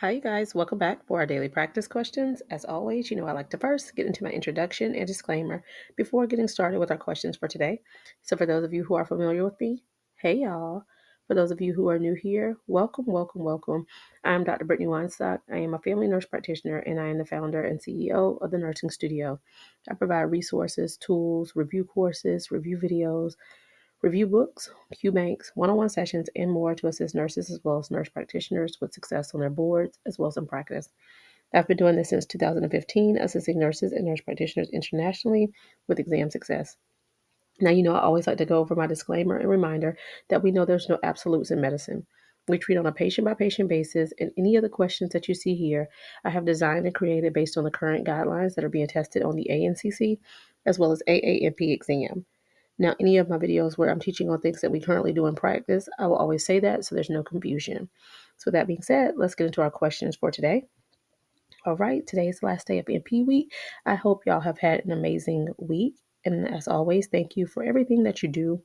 Hi, you guys. Welcome back for our daily practice questions. As always, I like to first get into my introduction and disclaimer before getting started with our questions for today. So, for those of you who are familiar with me, hey, y'all. For those of you who are new here, welcome, welcome, welcome. I'm Dr. Brittany Weinstock. I am a family nurse practitioner and I am the founder and CEO of the Nursing Studio. I provide resources, tools, review courses, review videos, review books, Q banks, one on one sessions, and more to assist nurses as well as nurse practitioners with success on their boards as well as in practice. I've been doing this since 2015, assisting nurses and nurse practitioners internationally with exam success. Now, I always like to go over my disclaimer and reminder that we know there's no absolutes in medicine. We treat on a patient by patient basis, and any of the questions that you see here, I have designed and created based on the current guidelines that are being tested on the ANCC as well as AANP exam. Now, any of my videos where I'm teaching on things that we currently do in practice, I will always say that so there's no confusion. So, with that being said, let's get into our questions for today. All right, today is the last day of MP week. I hope y'all have had an amazing week. And as always, thank you for everything that you do.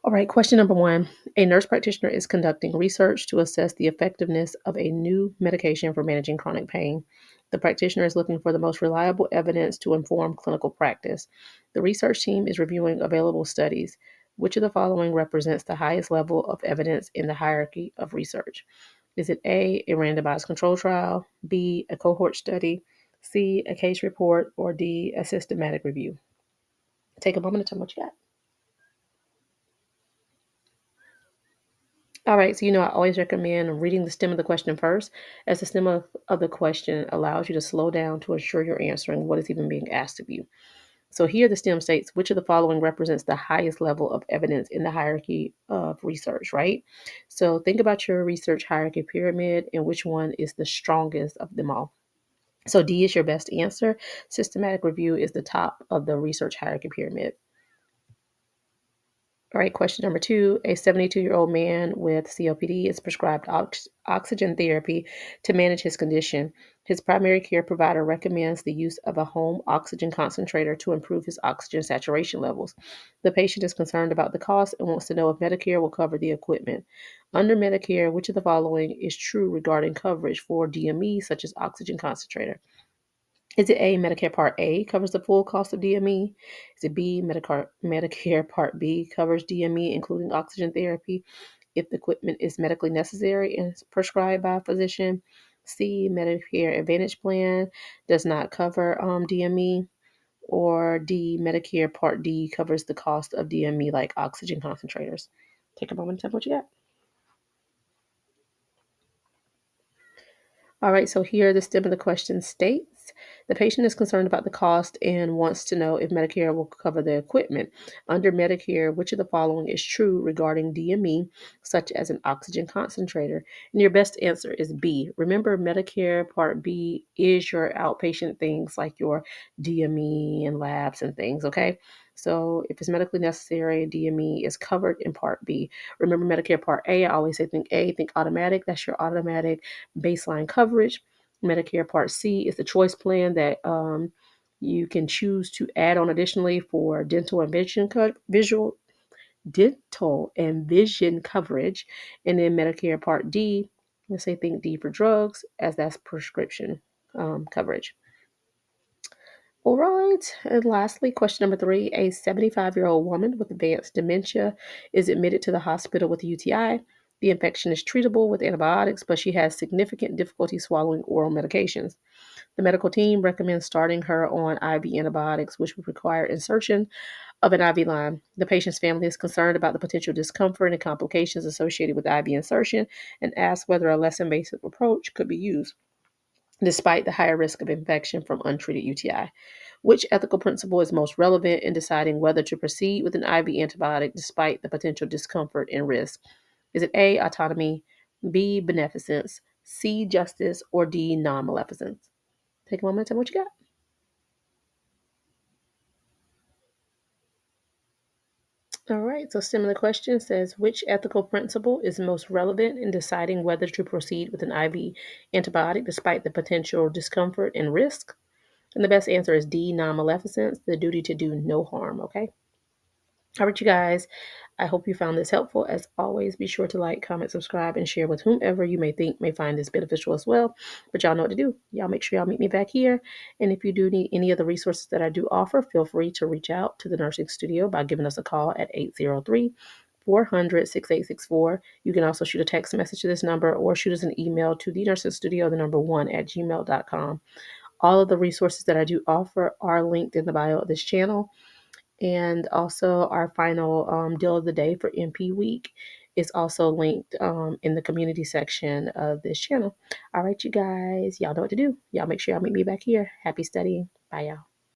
All right, question number one. A nurse practitioner is conducting research to assess the effectiveness of a new medication for managing chronic pain. The practitioner is looking for the most reliable evidence to inform clinical practice. The research team is reviewing available studies. Which of the following represents the highest level of evidence in the hierarchy of research? Is it a randomized control trial, B, a cohort study, C, a case report, or D, a systematic review? Take a moment to tell me what you got. All right, so I always recommend reading the stem of the question first, as the stem of the question allows you to slow down to ensure you're answering what is even being asked of you. So here the stem states, which of the following represents the highest level of evidence in the hierarchy of research, right? So think about your research hierarchy pyramid and which one is the strongest of them all. So D is your best answer. Systematic review is the top of the research hierarchy pyramid. All right, question number two. A 72-year-old man with COPD is prescribed oxygen therapy to manage his condition. His primary care provider recommends the use of a home oxygen concentrator to improve his oxygen saturation levels. The patient is concerned about the cost and wants to know if Medicare will cover the equipment. Under Medicare, which of the following is true regarding coverage for DME, such as oxygen concentrator? Is it A, Medicare Part A covers the full cost of DME? Is it B, Medicare Part B covers DME, including oxygen therapy, if the equipment is medically necessary and is prescribed by a physician? C, Medicare Advantage Plan does not cover DME. Or D, Medicare Part D covers the cost of DME like oxygen concentrators. Take a moment to tell me what you got. All right, so here the stem of the question states the patient is concerned about the cost and wants to know if Medicare will cover the equipment. Under Medicare, which of the following is true regarding DME, such as an oxygen concentrator? And your best answer is B. Remember, Medicare Part B is your outpatient things like your DME and labs and things, okay? So if it's medically necessary, DME is covered in Part B. Remember Medicare Part A, I always say think A, think automatic. That's your automatic baseline coverage. Medicare Part C is the choice plan that you can choose to add on additionally for dental and vision coverage. And then Medicare Part D, let's say think D for drugs, as that's prescription coverage. All right. And lastly, question number three. A 75-year-old woman with advanced dementia is admitted to the hospital with a UTI. The infection is treatable with antibiotics, but she has significant difficulty swallowing oral medications. The medical team recommends starting her on IV antibiotics, which would require insertion of an IV line. The patient's family is concerned about the potential discomfort and complications associated with IV insertion and asks whether a less invasive approach could be used, despite the higher risk of infection from untreated UTI. Which ethical principle is most relevant in deciding whether to proceed with an IV antibiotic despite the potential discomfort and risk? Is it A, autonomy, B, beneficence, C, justice, or D, non maleficence? Take a moment and tell me what you got. All right, so similar question says, which ethical principle is most relevant in deciding whether to proceed with an IV antibiotic despite the potential discomfort and risk? And the best answer is D, non maleficence, the duty to do no harm, okay? All right, you guys. I hope you found this helpful. As always, be sure to like, comment, subscribe, and share with whomever you may think may find this beneficial as well. But y'all know what to do. Y'all make sure y'all meet me back here. And if you do need any of the resources that I do offer, feel free to reach out to the nursing studio by giving us a call at 803 400 6864. You can also shoot a text message to this number or shoot us an email to the nursing studio, the number one at gmail.com. All of the resources that I do offer are linked in the bio of this channel. And also, our final deal of the day for MP Week is also linked in the community section of this channel. All right, you guys, y'all know what to do. Y'all make sure y'all meet me back here. Happy studying. Bye, y'all.